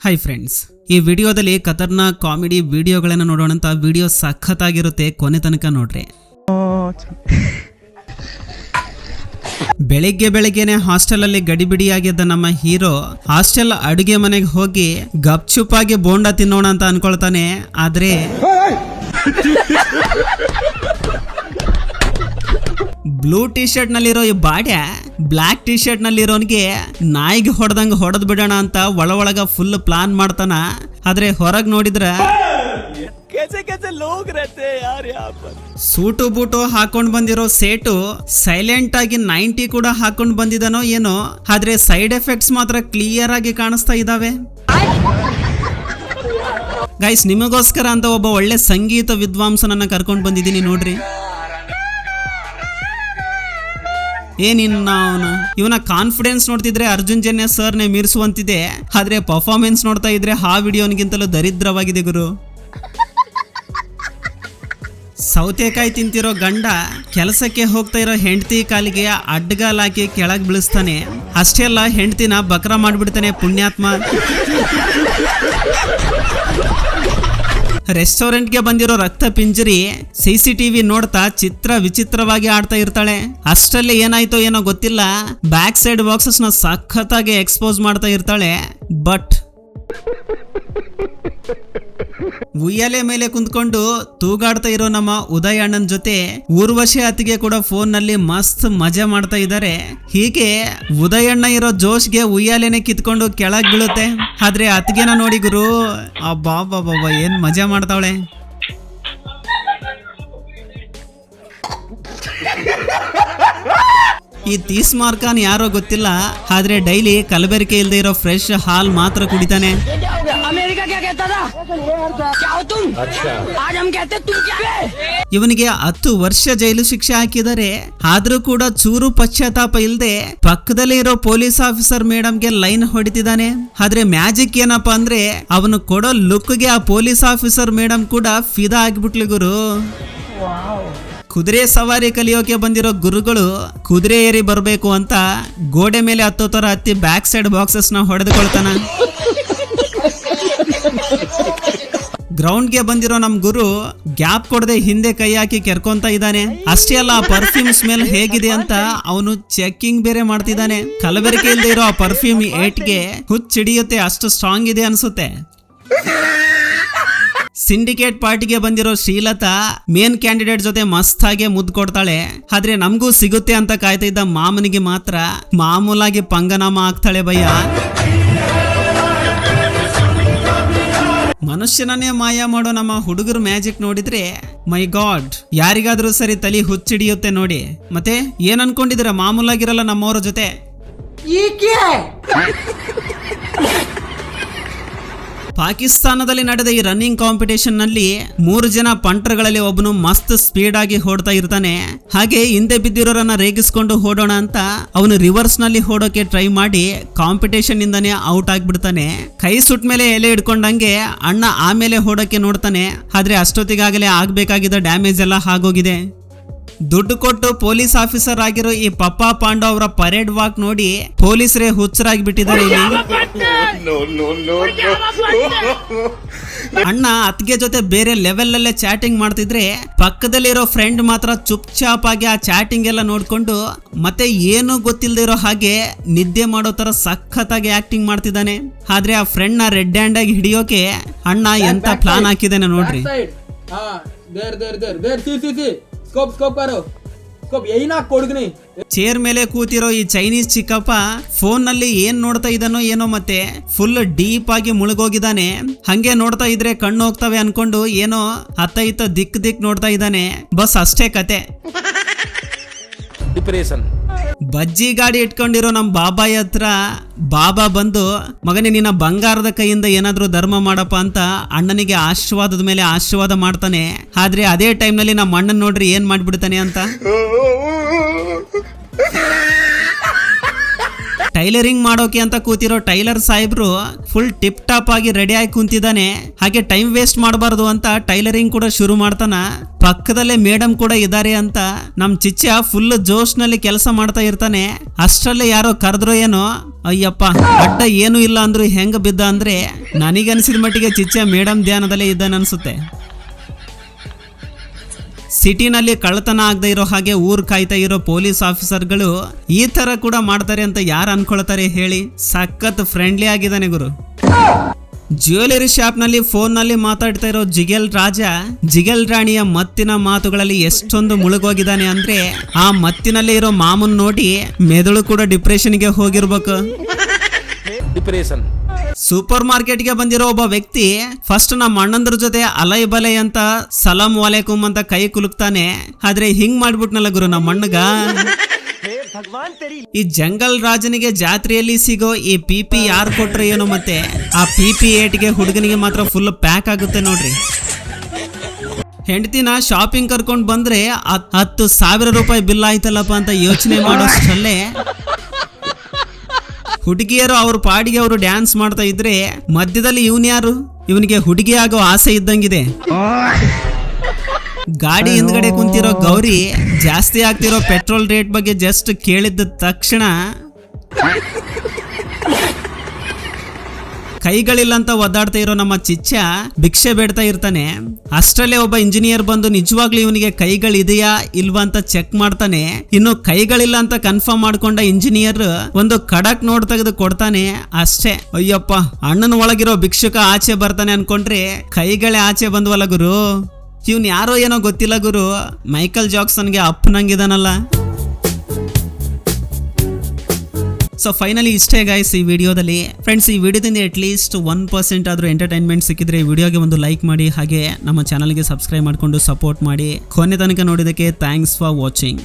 Hi friends, ಈ ವಿಡಿಯೋದಲ್ಲಿ ಖತರ್ನಾಕ್ comedy ವಿಡಿಯೋಗಳನ್ನು ನೋಡೋಣಂತ. ವಿಡಿಯೋ ಸಖತ್ತಾಗಿರುತ್ತೆ, ಕೊನೆ ತನಕ ನೋಡ್ರಿ. ಬೆಳಿಗ್ಗೆನೆ ಹಾಸ್ಟೆಲ್ ಅಲ್ಲಿ ಗಡಿಬಿಡಿಯಾಗಿದ್ದ ನಮ್ಮ ಹೀರೋ ಹಾಸ್ಟೆಲ್ ಅಡುಗೆ ಮನೆಗೆ ಹೋಗಿ ಗಪ್ಚುಪಾಗಿ ಬೋಂಡ ತಿನ್ನೋಣ ಅಂತ ಅನ್ಕೊಳ್ತಾನೆ. ಆದ್ರೆ ಬ್ಲೂ ಟಿ ಶರ್ಟ್ ನಲ್ಲಿರೋ ಈ ಬಾಡ್ಯ ಬ್ಲಾಕ್ ಟಿ ಶರ್ಟ್ ನಲ್ಲಿರೋನ್ಗೆ ನಾಯಿಗೆ ಹೊಡೆದಂಗ ಹೊಡೆದ್ ಬಿಡೋಣ ಅಂತ ಒಳಗ ಫುಲ್ ಪ್ಲಾನ್ ಮಾಡ್ತಾನ. ಆದ್ರೆ ಹೊರಗ್ ನೋಡಿದ್ರ ಸೂಟು ಬೂಟು ಹಾಕೊಂಡ್ ಬಂದಿರೋ ಸೇಟು ಸೈಲೆಂಟ್ ಆಗಿ 90 ಕೂಡ ಹಾಕೊಂಡ್ ಬಂದಿದಾನೋ ಏನೋ, ಆದ್ರೆ ಸೈಡ್ ಎಫೆಕ್ಟ್ಸ್ ಮಾತ್ರ ಕ್ಲಿಯರ್ ಆಗಿ ಕಾಣಿಸ್ತಾ ಇದಾವೆ. ಗೈಸ್, ನಿಮಗೋಸ್ಕರ ಅಂತ ಒಬ್ಬ ಒಳ್ಳೆ ಸಂಗೀತ ವಿದ್ವಾಂಸನನ್ನ ಕರ್ಕೊಂಡ್ ಬಂದಿದ್ದೀನಿ ನೋಡ್ರಿ. ಇವನ ಕಾನ್ಫಿಡೆನ್ಸ್ ನೋಡ್ತಿದ್ರೆ ಅರ್ಜುನ್ ಜನ್ಯ ಸರ್ನೇ ಮೀರಿಸುವಂತಿದೆ, ಆದ್ರೆ ಪರ್ಫಾರ್ಮೆನ್ಸ್ ನೋಡ್ತಾ ಇದ್ರೆ ಆ ವಿಡಿಯೋನಿಗಿಂತಲೂ ದರಿದ್ರವಾಗಿದೆ ಗುರು. ಸೌತೆಕಾಯಿ ತಿಂತಿರೋ ಗಂಡ ಕೆಲಸಕ್ಕೆ ಹೋಗ್ತಾ ಇರೋ ಹೆಂಡತಿ ಕಾಲಿಗೆ ಅಡ್ಡಗಾಲಾಕಿ ಕೆಳಗ್ ಬೀಳಿಸ್ತಾನೆ. ಅಷ್ಟೇ ಅಲ್ಲ, ಹೆಂಡತಿನ ಬಕ್ರ ಮಾಡ್ಬಿಡ್ತಾನೆ ಪುಣ್ಯಾತ್ಮ. ರೆಸ್ಟೋರೆಂಟ್ಗೆ ಬಂದಿರೋ ರಕ್ತ ಪಿಂಜರಿ CCTV ನೋಡ್ತಾ ವಿಚಿತ್ರವಾಗಿ ಆಡ್ತಾ ಇರ್ತಾಳೆ. ಅಷ್ಟರಲ್ಲಿ ಏನಾಯ್ತೋ ಏನೋ ಗೊತ್ತಿಲ್ಲ, ಬ್ಯಾಕ್ ಸೈಡ್ ಬಾಕ್ಸಸ್ ನ ಸಖತ್ತಾಗಿ ಎಕ್ಸ್ಪೋಸ್ ಮಾಡ್ತಾ ಇರ್ತಾಳೆ. ಬಟ್ ಉಯ್ಯಾಲೆ ಮೇಲೆ ಕುಂತ್ಕೊಂಡು ತೂಗಾಡ್ತಾ ಇರೋ ನಮ್ಮ ಉದಯ್ ಅಣ್ಣನ್ ಜೊತೆ ಊರ್ವಶಿ ಅತ್ತಿಗೆ ಕೂಡ ಫೋನ್ ನಲ್ಲಿ ಮಸ್ತ್ ಮಜಾ ಮಾಡ್ತಾ ಇದ್ದಾರೆ. ಹೀಗೆ ಉದಯ್ ಅಣ್ಣ ಇರೋ ಜೋಶ್ಗೆ ಉಯ್ಯಾಲೆನೆ ಕಿತ್ಕೊಂಡು ಕೆಳಗ್ ಬೀಳುತ್ತೆ. ಆದ್ರೆ ಅತ್ತಿಗೆನ ನೋಡಿ ಗುರು, ಬಾಬಾ ಏನ್ ಮಜಾ ಮಾಡ್ತಾವಳೆ. ಈ ತೀಸ್ಮಾರ್ ಖಾನ್ ಯಾರೋ ಗೊತ್ತಿಲ್ಲ, ಆದ್ರೆ ಡೈಲಿ ಕಲಬೆರಕೆ ಇಲ್ದೇ ಇರೋ ಫ್ರೆಶ್ ಹಾಲ್ ಮಾತ್ರ ಕುಡಿತಾನೆ. ಇವನಿಗೆ 10 ವರ್ಷ ಜೈಲು ಶಿಕ್ಷೆ ಹಾಕಿದರೆ, ಆದ್ರೂ ಕೂಡ ಚೂರು ಪಶ್ಚಾತ್ತಾಪ ಇಲ್ದೆ ಪಕ್ಕದಲ್ಲೇ ಇರೋ ಪೊಲೀಸ್ ಆಫೀಸರ್ ಮೇಡಮ್ಗೆ ಲೈನ್ ಹೊಡಿತಿದ್ದಾನೆ. ಆದ್ರೆ ಮ್ಯಾಜಿಕ್ ಏನಪ್ಪಾ ಅಂದ್ರೆ, ಅವನು ಕೊಡೋ ಲುಕ್ಗೆ ಆ ಪೊಲೀಸ್ ಆಫೀಸರ್ ಮೇಡಮ್ ಕೂಡ ಫಿದಾ ಆಗಿಬಿಟ್ಲು ಗುರು. ಕುದುರೆ ಸವಾರಿ ಕಲಿಯೋಕೆ ಬಂದಿರೋ ಗುರುಗಳು ಕುದುರೆ ಏರಿ ಬರಬೇಕು ಅಂತ ಗೋಡೆ ಮೇಲೆ ಹತ್ತೋ ತರ ಹತ್ತಿ ಬ್ಯಾಕ್ ಸೈಡ್ ಬಾಕ್ಸಸ್ ನ ಹೊಡೆದುಕೊಳ್ತಾನ. ಗ್ರೌಂಡ್ಗೆ ಬಂದಿರೋ ನಮ್ ಗುರು ಗ್ಯಾಪ್ ಕೊಡದೆ ಹಿಂದೆ ಕೈ ಹಾಕಿ ಕೆರ್ಕೊಂತ ಇದ್ದಾನೆ. ಅಷ್ಟೇ ಅಲ್ಲ, ಆ ಪರ್ಫ್ಯೂಮ್ ಸ್ಮೆಲ್ ಹೇಗಿದೆ ಅಂತ ಅವನು ಚೆಕಿಂಗ್ ಬೇರೆ ಮಾಡ್ತಿದ್ದಾನೆ. ಕಲಬೆರಕೆ ಇಲ್ಲದೆ ಇರೋ ಆ ಪರ್ಫ್ಯೂಮ್ ಏಟ್ಗೆ ಹುಚ್ಚಿಡಿಯುತ್ತೆ, ಅಷ್ಟು ಸ್ಟ್ರಾಂಗ್ ಇದೆ ಅನ್ಸುತ್ತೆ. ಸಿಂಡಿಕೇಟ್ ಪಾರ್ಟಿಗೆ ಬಂದಿರೋ ಶ್ರೀಲತಾ ಮೇನ್ ಕ್ಯಾಂಡಿಡೇಟ್ ಜೊತೆ ಮಸ್ತಾಗೆ ಮುದ್ದು ಕೊಡ್ತಾಳೆ. ಆದ್ರೆ ನಮಗೂ ಸಿಗುತ್ತೆ ಅಂತ ಕಾಯ್ತಾ ಇದ್ದ ಮಾಮನಿಗೆ ಮಾತ್ರ ಮಾಮೂಲಾಗಿ ಪಂಗನಾಮ ಆಗ್ತಾಳೆ ಭಯ್ಯ. ಮನುಷ್ಯನನ್ನೇ ಮಾಯ ಮಾಡೋ ನಮ್ಮ ಹುಡುಗರು ಮ್ಯಾಜಿಕ್ ನೋಡಿದ್ರೆ ಮೈ ಗಾಡ್, ಯಾರಿಗಾದ್ರೂ ಸರಿ ತಲೆ ಹುಚ್ಚಿಡಿಯುತ್ತೆ ನೋಡಿ. ಮತ್ತೆ ಏನ್ ಅನ್ಕೊಂಡಿದ್ರ, ಮಾಮೂಲಾಗಿರಲ್ಲ ನಮ್ಮವ್ರ ಜೊತೆ. ಪಾಕಿಸ್ತಾನದಲ್ಲಿ ನಡೆದ ಈ ರನ್ನಿಂಗ್ ಕಾಂಪಿಟೇಷನ್ ನಲ್ಲಿ 3 ಜನ ಪಂಟರ್ಗಳಲ್ಲಿ ಒಬ್ಬನು ಮಸ್ತ್ ಸ್ಪೀಡ್ ಆಗಿ ಓಡ್ತಾ ಇರ್ತಾನೆ. ಹಾಗೆ ಹಿಂದೆ ಬಿದ್ದಿರೋರನ್ನ ರೇಗಿಸ್ಕೊಂಡು ಓಡೋಣ ಅಂತ ಅವನು ರಿವರ್ಸ್ ನಲ್ಲಿ ಓಡೋಕೆ ಟ್ರೈ ಮಾಡಿ ಕಾಂಪಿಟೇಷನ್ ಇಂದಾನೆ ಔಟ್ ಆಗ್ಬಿಡ್ತಾನೆ. ಕೈ ಸುಟ್ ಮೇಲೆ ಎಲೆ ಹಿಡ್ಕೊಂಡಂಗೆ ಅಣ್ಣ ಆಮೇಲೆ ಓಡೋಕೆ ನೋಡ್ತಾನೆ. ಆದ್ರೆ ಅಷ್ಟೊತ್ತಿಗಾಗಲೇ ಆಗ್ಬೇಕಾಗಿದ್ದ ಡ್ಯಾಮೇಜ್ ಎಲ್ಲ ಆಗೋಗಿದೆ. ದುಡ್ಡು ಕೊಟ್ಟು ಪೊಲೀಸ್ ಆಫೀಸರ್ ಆಗಿರೋ ಈ ಪಪ್ಪಾ ಪಾಂಡು ಅವರ ಪರೇಡ್ ವಾಕ್ ನೋಡಿ ಪೊಲೀಸರೇ ಹುಚ್ಚರಾಗಿ ಬಿಟ್ಟಿದ್ದಾರೆ. ಅಣ್ಣ ಅತ್ತಿಗೆ ಜೊತೆ ಬೇರೆ ಲೆವೆಲ್ ಅಲ್ಲೇ ಚಾಟಿಂಗ್ ಮಾಡ್ತಿದ್ರೆ, ಪಕ್ಕದಲ್ಲಿರೋ ಫ್ರೆಂಡ್ ಮಾತ್ರ ಚುಪ್ ಚಾಪ್ ಆಗಿ ಆ ಚಾಟಿಂಗ್ ಎಲ್ಲ ನೋಡ್ಕೊಂಡು ಮತ್ತೆ ಏನು ಗೊತ್ತಿಲ್ಲದೆ ಇರೋ ಹಾಗೆ ನಿದ್ದೆ ಮಾಡೋ ತರ ಸಖತ್ತಾಗಿ ಆಕ್ಟಿಂಗ್ ಮಾಡ್ತಿದ್ದಾನೆ. ಆದ್ರೆ ಆ ಫ್ರೆಂಡ್ ನ ರೆಡ್ ಹ್ಯಾಂಡ್ ಆಗಿ ಹಿಡಿಯೋಕೆ ಅಣ್ಣ ಎಂತ ಪ್ಲಾನ್ ಹಾಕಿದ್ದಾನೆ ನೋಡ್ರಿ. ಚೇರ್ ಮೇಲೆ ಕೂತಿರೋ ಈ ಚೈನೀಸ್ ಚಿಕ್ಕಪ್ಪ ಫೋನ್ ನಲ್ಲಿ ಏನ್ ನೋಡ್ತಾ ಇದ್ದಾನೋ ಏನೋ, ಮತ್ತೆ ಫುಲ್ ಡೀಪ್ ಆಗಿ ಮುಳುಗೋಗಿದ್ದಾನೆ. ಹಂಗೆ ನೋಡ್ತಾ ಇದ್ರೆ ಕಣ್ಣು ಹೋಗ್ತವೆ ಅನ್ಕೊಂಡು ಏನೋ ಅತ್ತ ಇತ್ತ ದಿಕ್ ನೋಡ್ತಾ ಇದ್ದಾನೆ. ಬಸ್ ಅಷ್ಟೇ ಕತೆ. ಬಜ್ಜಿ ಗಾಡಿ ಇಟ್ಕೊಂಡಿರೋ ನಮ್ ಬಾಬಾಯಿ ಹತ್ರ ಬಾಬಾ ಬಂದು, ಮಗನೇ ನಿನ್ನ ಬಂಗಾರದ ಕೈಯಿಂದ ಏನಾದ್ರೂ ಧರ್ಮ ಮಾಡಪ್ಪ ಅಂತ ಅಣ್ಣನಿಗೆ ಆಶೀರ್ವಾದದ ಮೇಲೆ ಆಶೀರ್ವಾದ ಮಾಡ್ತಾನೆ. ಆದ್ರೆ ಅದೇ ಟೈಮ್ ನಲ್ಲಿ ನಮ್ಮ ಅಣ್ಣನ್ ನೋಡ್ರಿ ಏನ್ ಮಾಡ್ಬಿಡ್ತಾನೆ ಅಂತ. ಟೈಲರಿಂಗ್ ಮಾಡೋಕೆ ಅಂತ ಕೂತಿರೋ ಟೈಲರ್ ಸಾಹೇಬ್ರು ಫುಲ್ ಟಿಪ್ ಟಾಪ್ ಆಗಿ ರೆಡಿ ಆಗಿ ಕುಂತಿದ್ದಾನೆ. ಹಾಗೆ ಟೈಮ್ ವೇಸ್ಟ್ ಮಾಡಬಾರ್ದು ಅಂತ ಟೈಲರಿಂಗ್ ಕೂಡ ಶುರು ಮಾಡ್ತಾನ. ಪಕ್ಕದಲ್ಲೇ ಮೇಡಮ್ ಕೂಡ ಇದ್ದಾರೆ ಅಂತ ನಮ್ ಚಿಚ್ಚ ಫುಲ್ ಜೋಶ್ ನಲ್ಲಿ ಕೆಲಸ ಮಾಡ್ತಾ ಇರ್ತಾನೆ. ಅಷ್ಟರಲ್ಲೇ ಯಾರೋ ಕರೆದ್ರು ಏನೋ, ಅಯ್ಯಪ್ಪ ಅಡ್ಡ ಏನು ಇಲ್ಲ ಅಂದ್ರು ಹೆಂಗ ಬಿದ್ದ ಅಂದ್ರೆ ನನಗನ್ಸಿದ ಮಟ್ಟಿಗೆ ಚಿಚ್ಚ ಮೇಡಮ್ ಧ್ಯಾನದಲ್ಲೇ ಇದ್ದಾನೆ ಅನ್ಸುತ್ತೆ. ಸಿಟಿನಲ್ಲಿ ಕಳ್ಳತನ ಆಗದೆ ಇರೋ ಹಾಗೆ ಊರ್ ಕಾಯ್ತಾ ಇರೋ ಪೊಲೀಸ್ ಆಫೀಸರ್ಗಳು ಈ ತರ ಕೂಡ ಮಾಡ್ತಾರೆ ಅಂತ ಯಾರು ಅನ್ಕೊಳ್ತಾರೆ ಹೇಳಿ. ಸಖತ್ ಫ್ರೆಂಡ್ಲಿ ಆಗಿದ್ದಾನೆ ಗುರು. ಜ್ಯುವೆಲರಿ ಶಾಪ್ ನಲ್ಲಿ ಫೋನ್ ನಲ್ಲಿ ಮಾತಾಡ್ತಾ ಇರೋ ಜಿಗೆಲ್ ರಾಜ ಜಿಗೆಲ್ ರಾಣಿಯ ಮತ್ತಿನ ಮಾತುಗಳಲ್ಲಿ ಎಷ್ಟೊಂದು ಮುಳುಗೋಗಿದ್ದಾನೆ ಅಂದ್ರೆ ಆ ಮತ್ತಿನಲ್ಲಿ ಇರೋ ಮಾಮನ್ ನೋಡಿ ಮೆದುಳು ಕೂಡ ಡಿಪ್ರೆಷನ್ಗೆ ಹೋಗಿರ್ಬೇಕು. ಡಿಪ್ರೆಷನ್. ಸೂಪರ್ ಮಾರ್ಕೆಟ್ಗೆ ಬಂದಿರೋ ಒಬ್ಬ ವ್ಯಕ್ತಿ ಫಸ್ಟ್ ನಮ್ಮ ಅಣ್ಣಂದ್ರ ಜೊತೆ ಅಲೈ ಬಲೈ ಅಂತ ಸಲಾಂ ವಾಲೇಕುಂ ಅಂತ ಕೈ ಕುಲುಕ್ತಾನೆ. ಆದ್ರೆ ಹಿಂಗ್ ಮಾಡ್ಬಿಟ್ನಲ್ಲ ಗುರು ನಮ್ಮ ಅಣ್ಣಗ. ಈ ಜಂಗಲ್ ರಾಜನಿಗೆ ಜಾತ್ರೆಯಲ್ಲಿ ಸಿಗೋ ಈ PP ಯಾರು ಕೊಟ್ರೆ ಏನೋ, ಮತ್ತೆ ಆ PP 8ಗೆ ಹುಡುಗನಿಗೆ ಮಾತ್ರ ಫುಲ್ ಪ್ಯಾಕ್ ಆಗುತ್ತೆ ನೋಡ್ರಿ. ಹೆಂಡತಿನ ಶಾಪಿಂಗ್ ಕರ್ಕೊಂಡ್ ಬಂದ್ರೆ 10,000 ರೂಪಾಯಿ ಬಿಲ್ ಆಯ್ತಲ್ಲಪ್ಪ ಅಂತ ಯೋಚನೆ ಮಾಡೋಷ್ಟಲ್ಲೇ ಹುಡುಗಿಯರು ಅವ್ರ ಪಾಡಿಗೆ ಅವರು ಡ್ಯಾನ್ಸ್ ಮಾಡ್ತಾ ಇದ್ರೆ ಮಧ್ಯದಲ್ಲಿ ಇವನ್ ಯಾರು? ಇವನಿಗೆ ಹುಡುಗಿ ಆಗೋ ಆಸೆ ಇದ್ದಂಗಿದೆ. ಗಾಡಿ ಹಿಂದ್ಗಡೆ ಕುಂತಿರೋ ಗೌರಿ ಜಾಸ್ತಿ ಆಗ್ತಿರೋ ಪೆಟ್ರೋಲ್ ರೇಟ್ ಬಗ್ಗೆ ಜಸ್ಟ್ ಕೇಳಿದ್ದ ತಕ್ಷಣ ಕೈಗಳಿಲ್ಲ ಅಂತ ಒದ್ದಾಡ್ತಾ ಇರೋ ನಮ್ಮ ಚಿಚ್ಚ ಭಿಕ್ಷೆ ಬೇಡ್ತಾ ಇರ್ತಾನೆ. ಅಷ್ಟರಲ್ಲೇ ಒಬ್ಬ ಇಂಜಿನಿಯರ್ ಬಂದು ನಿಜವಾಗ್ಲೂ ಇವನಿಗೆ ಕೈಗಳಿದೆಯಾ ಇಲ್ವಾ ಅಂತ ಚೆಕ್ ಮಾಡ್ತಾನೆ. ಇನ್ನು ಕೈಗಳಿಲ್ಲ ಅಂತ ಕನ್ಫರ್ಮ್ ಮಾಡ್ಕೊಂಡ ಇಂಜಿನಿಯರ್ ಒಂದು ಖಡಕ್ ನೋಡ್ ತೆಗೆದು ಕೊಡ್ತಾನೆ. ಅಷ್ಟೇ. ಅಯ್ಯಪ್ಪ, ಅಣ್ಣನ ಒಳಗಿರೋ ಭಿಕ್ಷುಕ ಆಚೆ ಬರ್ತಾನೆ ಅನ್ಕೊಂಡ್ರೆ ಕೈಗಳೇ ಆಚೆ ಬಂದ್ವಲ್ಲ ಗುರು. ಇವ್ನ್ ಯಾರೋ ಏನೋ ಗೊತ್ತಿಲ್ಲ ಗುರು, ಮೈಕಲ್ ಜಾಕ್ಸನ್ಗೆ ಅಪ್ಪನಂಗಿದಾನಲ್ಲ. ಸೊ ಫೈನಲಿ ಇಷ್ಟೇ ಗೈಸ್ ಈ ವಿಡಿಯೋದಲ್ಲಿ. ಫ್ರೆಂಡ್ಸ್, ಈ ವಿಡಿಯೋದಿಂದ ಅಟ್ಲೀಸ್ಟ್ 1% ಆದ್ರೂ ಎಂಟರ್ಟೈನ್ಮೆಂಟ್ ಸಿಕ್ಕಿದ್ರೆ ಈ ವಿಡಿಯೋಗೆ ಒಂದು ಲೈಕ್ ಮಾಡಿ, ಹಾಗೆ ನಮ್ಮ ಚಾನಲ್ಗೆ ಸಬ್ಸ್ಕ್ರೈಬ್ ಮಾಡಿಕೊಂಡು ಸಪೋರ್ಟ್ ಮಾಡಿ. ಕೊನೆ ತನಕ ನೋಡಿದಕ್ಕೆ ಥ್ಯಾಂಕ್ಸ್ ಫಾರ್ ವಾಚಿಂಗ್.